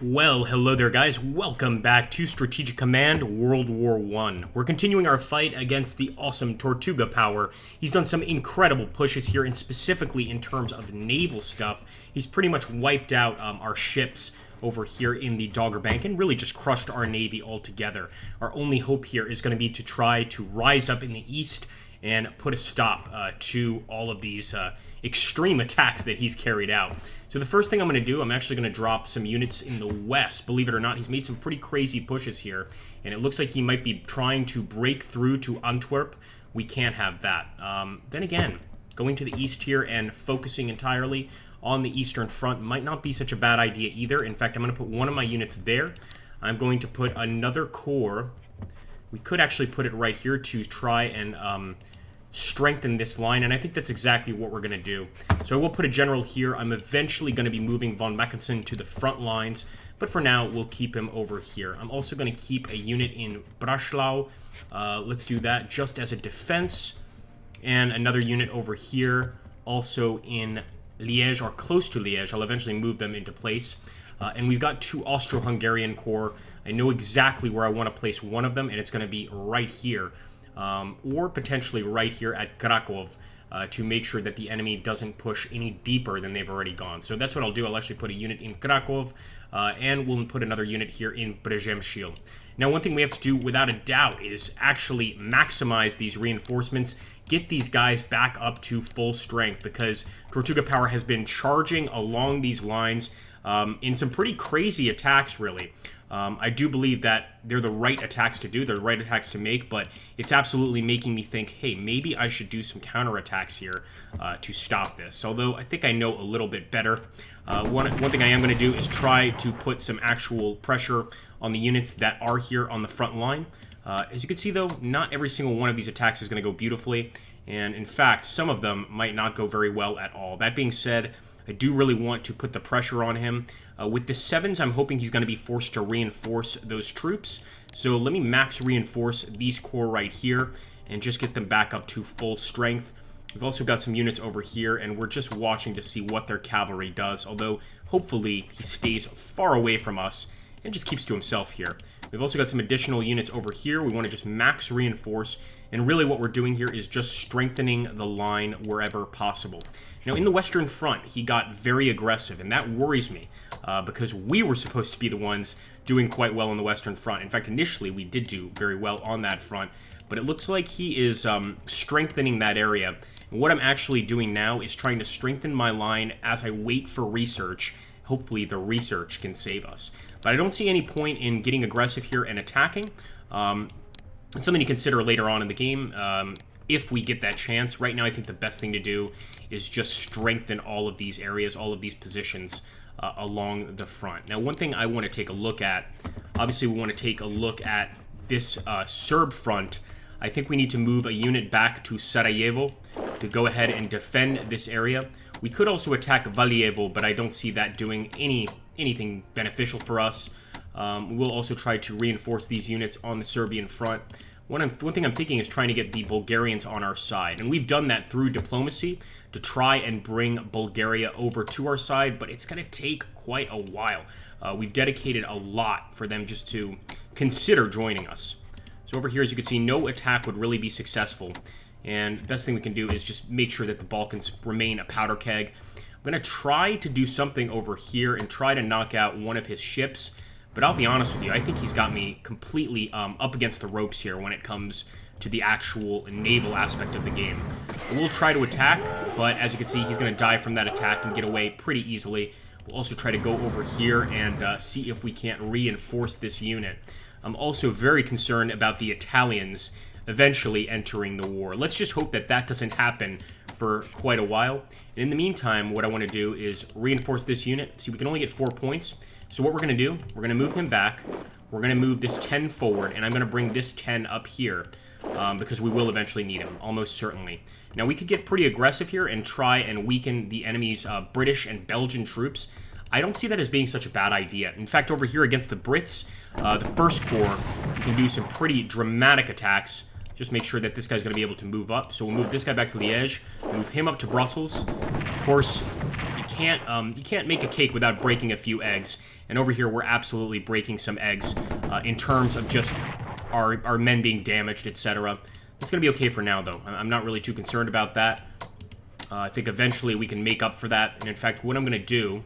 Well, hello there guys, welcome back to Strategic Command World War I. We're continuing our fight against the awesome Tortuga Power. He's done some incredible pushes here, and specifically in terms of naval stuff, he's pretty much wiped out our ships over here in the Dogger Bank and really just crushed our navy altogether. Our only hope here is going to be to try to rise up in the east and put a stop to all of these extreme attacks that he's carried out. So the first thing I'm going to do, I'm actually going to drop some units in the west. Believe it or not, he's made some pretty crazy pushes here, and it looks like he might be trying to break through to Antwerp. We can't have that. Then again, going to the east here and focusing entirely on the eastern front might not be such a bad idea either. In fact, I'm going to put one of my units there. I'm going to put another corps. We could actually put it right here to try and strengthen this line, and I think that's exactly what we're going to do. So I will put a general here. I'm eventually going to be moving von Mackensen to the front lines, but for now, we'll keep him over here. I'm also going to keep a unit in Breslau. Let's do that just as a defense, and another unit over here, also in Liège, or close to Liège. I'll eventually move them into place. And we've got two Austro-Hungarian corps. I know exactly where I want to place one of them, and it's going to be right here. Or potentially right here at Krakow, to make sure that the enemy doesn't push any deeper than they've already gone. So that's what I'll do. I'll actually put a unit in Krakow, and we'll put another unit here in Przemysl. Now, one thing we have to do without a doubt is actually maximize these reinforcements, get these guys back up to full strength, because Tortuga Power has been charging along these lines in some pretty crazy attacks, really. I do believe that they're the right attacks to do, they're the right attacks to make, but it's absolutely making me think, hey, maybe I should do some counterattacks here to stop this. Although I think I know a little bit better. One thing I am going to do is try to put some actual pressure on the units that are here on the front line. As you can see, though, not every single one of these attacks is going to go beautifully, and in fact, some of them might not go very well at all. That being said, I do really want to put the pressure on him. With the 7s, I'm hoping he's going to be forced to reinforce those troops. So let me max reinforce these corps right here and just get them back up to full strength. We've also got some units over here, and we're just watching to see what their cavalry does, although hopefully he stays far away from us and just keeps to himself here. We've also got some additional units over here. We want to just max reinforce, and really what we're doing here is just strengthening the line wherever possible. Now, in the Western Front, he got very aggressive, and that worries me, because we were supposed to be the ones doing quite well on the Western Front. In fact, initially, we did do very well on that front, but it looks like he is strengthening that area. And what I'm actually doing now is trying to strengthen my line as I wait for research. Hopefully, the research can save us. But I don't see any point in getting aggressive here and attacking. It's something to consider later on in the game, if we get that chance. Right now, I think the best thing to do is just strengthen all of these areas, all of these positions along the front. Now, one thing I want to take a look at, obviously we want to take a look at this Serb front. I think we need to move a unit back to Sarajevo to go ahead and defend this area. We could also attack Valjevo, but I don't see that doing anything beneficial for us. We'll also try to reinforce these units on the Serbian front. One thing I'm thinking is trying to get the Bulgarians on our side, and we've done that through diplomacy to try and bring Bulgaria over to our side, but it's going to take quite a while. We've dedicated a lot for them just to consider joining us. So over here, as you can see, no attack would really be successful, and the best thing we can do is just make sure that the Balkans remain a powder keg. I'm going to try to do something over here and try to knock out one of his ships. But I'll be honest with you, I think he's got me completely up against the ropes here when it comes to the actual naval aspect of the game. We'll try to attack, but as you can see, he's going to die from that attack and get away pretty easily. We'll also try to go over here and see if we can't reinforce this unit. I'm also very concerned about the Italians eventually entering the war. Let's just hope that that doesn't happen for quite a while. And in the meantime, what I want to do is reinforce this unit. See, we can only get 4 points. So what we're going to do, we're going to move him back. We're going to move this 10 forward, and I'm going to bring this 10 up here because we will eventually need him, almost certainly. Now, we could get pretty aggressive here and try and weaken the enemy's British and Belgian troops. I don't see that as being such a bad idea. In fact, over here against the Brits, the First Corps, we can do some pretty dramatic attacks. Just make sure that this guy's going to be able to move up. So we'll move this guy back to Liège, move him up to Brussels. Of course, can't make a cake without breaking a few eggs. And over here, we're absolutely breaking some eggs in terms of just our men being damaged, etc. That's going to be okay for now, though. I'm not really too concerned about that. I think eventually we can make up for that. And in fact, what I'm going to do...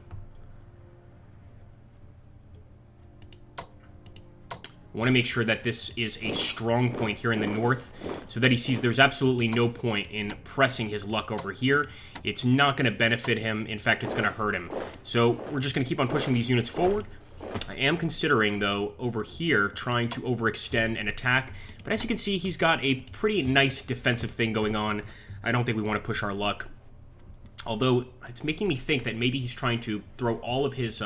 I want to make sure that this is a strong point here in the north so that he sees there's absolutely no point in pressing his luck over here. It's not going to benefit him. In fact, it's going to hurt him. So we're just going to keep on pushing these units forward. I am considering, though, over here, trying to overextend and attack. But as you can see, he's got a pretty nice defensive thing going on. I don't think we want to push our luck. Although, it's making me think that maybe he's trying to throw all of his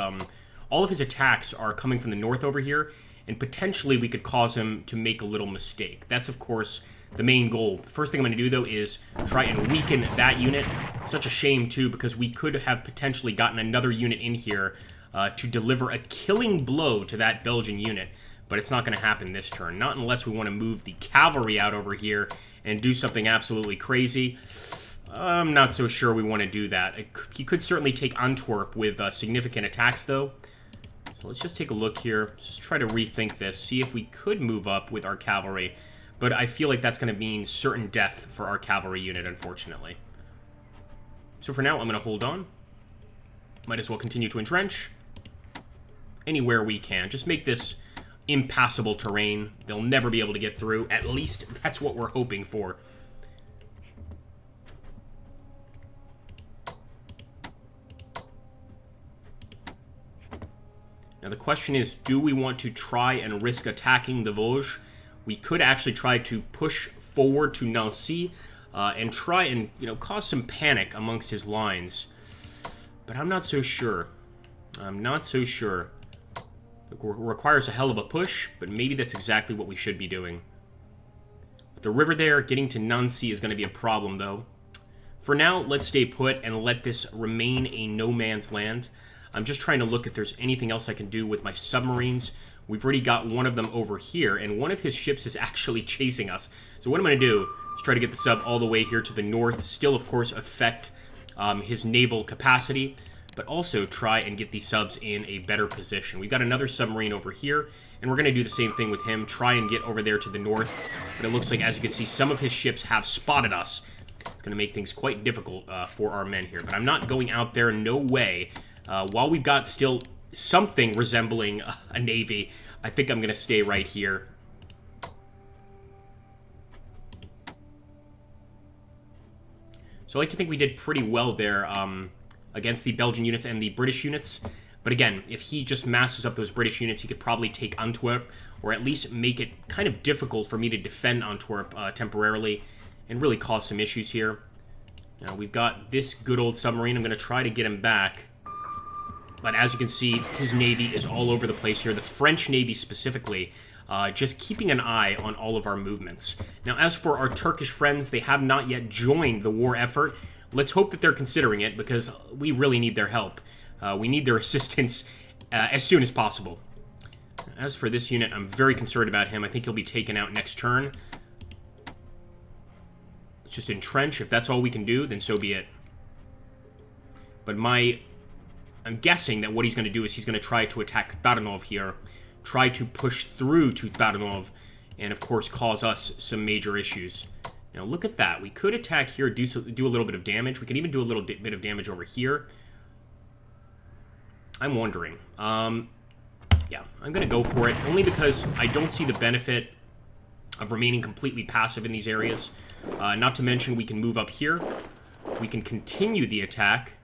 attacks are coming from the north over here. And potentially we could cause him to make a little mistake. That's, of course, the main goal. The first thing I'm going to do, though, is try and weaken that unit. Such a shame, too, because we could have potentially gotten another unit in here to deliver a killing blow to that Belgian unit. But it's not going to happen this turn. Not unless we want to move the cavalry out over here and do something absolutely crazy. I'm not so sure we want to do that. He could certainly take Antwerp with significant attacks, though. So let's just take a look here. Just try to rethink this. See if we could move up with our cavalry. But I feel like that's going to mean certain death for our cavalry unit, unfortunately. So for now, I'm going to hold on. Might as well continue to entrench. Anywhere we can. Just make this impassable terrain. They'll never be able to get through. At least that's what we're hoping for. Now the question is, do we want to try and risk attacking the Vosges? We could actually try to push forward to Nancy and try and, cause some panic amongst his lines. But I'm not so sure. I'm not so sure. It requires a hell of a push, but maybe that's exactly what we should be doing. With the river there, getting to Nancy is going to be a problem, though. For now, let's stay put and let this remain a no man's land. I'm just trying to look if there's anything else I can do with my submarines. We've already got one of them over here, and one of his ships is actually chasing us. So what I'm going to do is try to get the sub all the way here to the north. Still, of course, affect his naval capacity, but also try and get these subs in a better position. We've got another submarine over here, and we're going to do the same thing with him. Try and get over there to the north. But it looks like, as you can see, some of his ships have spotted us. It's going to make things quite difficult for our men here. But I'm not going out there, no way. While we've got still something resembling a navy, I think I'm going to stay right here. So I like to think we did pretty well there against the Belgian units and the British units. But again, if he just masses up those British units, he could probably take Antwerp, or at least make it kind of difficult for me to defend Antwerp temporarily, and really cause some issues here. Now, we've got this good old submarine. I'm going to try to get him back. But as you can see, his navy is all over the place here. The French navy specifically, just keeping an eye on all of our movements. Now, as for our Turkish friends, they have not yet joined the war effort. Let's hope that they're considering it, because we really need their help. We need their assistance as soon as possible. As for this unit, I'm very concerned about him. I think he'll be taken out next turn. Let's just entrench. If that's all we can do, then so be it. But I'm guessing that what he's going to do is he's going to try to attack Tarnov here, try to push through to Tarnov, and of course cause us some major issues. Now look at that. We could attack here, do a little bit of damage. We could even do a little bit of damage over here. I'm wondering. Yeah, I'm going to go for it, only because I don't see the benefit of remaining completely passive in these areas. Not to mention, we can move up here. We can continue the attack.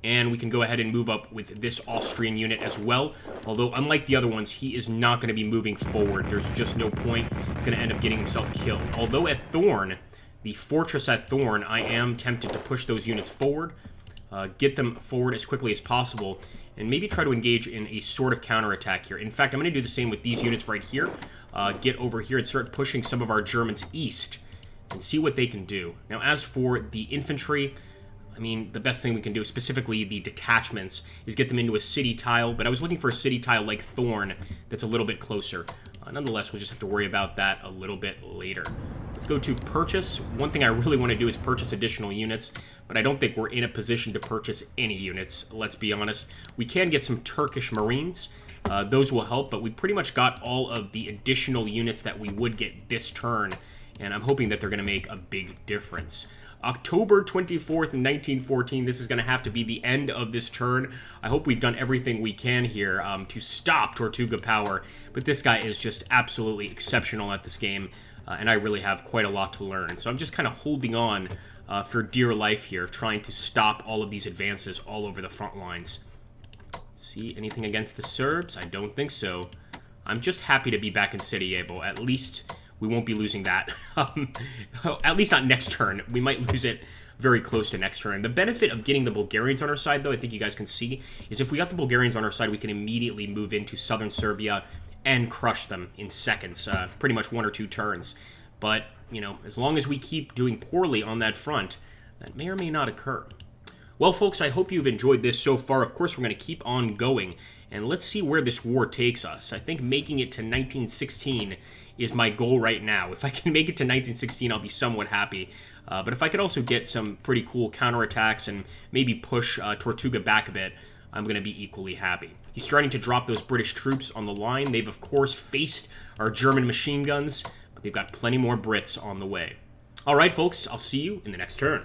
And we can go ahead and move up with this Austrian unit as well. Although, unlike the other ones, he is not going to be moving forward. There's just no point. He's going to end up getting himself killed. Although at Thorn, the fortress at Thorn, I am tempted to push those units forward. Get them forward as quickly as possible. And maybe try to engage in a sort of counterattack here. In fact, I'm going to do the same with these units right here. Get over here and start pushing some of our Germans east. And see what they can do. Now, as for the infantry, I mean, the best thing we can do, specifically the detachments, is get them into a city tile. But I was looking for a city tile like Thorn that's a little bit closer. Nonetheless, we'll just have to worry about that a little bit later. Let's go to purchase. One thing I really want to do is purchase additional units, but I don't think we're in a position to purchase any units, let's be honest. We can get some Turkish Marines. Those will help, but we pretty much got all of the additional units that we would get this turn, and I'm hoping that they're going to make a big difference. October 24th, 1914, this is going to have to be the end of this turn. I hope we've done everything we can here to stop Tortuga Power, but this guy is just absolutely exceptional at this game, and I really have quite a lot to learn. So I'm just kind of holding on for dear life here, trying to stop all of these advances all over the front lines. See, anything against the Serbs? I don't think so. I'm just happy to be back in Sarajevo. At least we won't be losing that. At least not next turn. We might lose it very close to next turn. The benefit of getting the Bulgarians on our side, though, I think you guys can see, is if we got the Bulgarians on our side, we can immediately move into southern Serbia and crush them in seconds, pretty much 1 or 2 turns. But, you know, as long as we keep doing poorly on that front, that may or may not occur. Well, folks, I hope you've enjoyed this so far. Of course, we're going to keep on going, and let's see where this war takes us. I think making it to 1916 is my goal right now. If I can make it to 1916, I'll be somewhat happy. But if I could also get some pretty cool counterattacks and maybe push Tortuga back a bit, I'm going to be equally happy. He's starting to drop those British troops on the line. They've, of course, faced our German machine guns, but they've got plenty more Brits on the way. All right, folks, I'll see you in the next turn.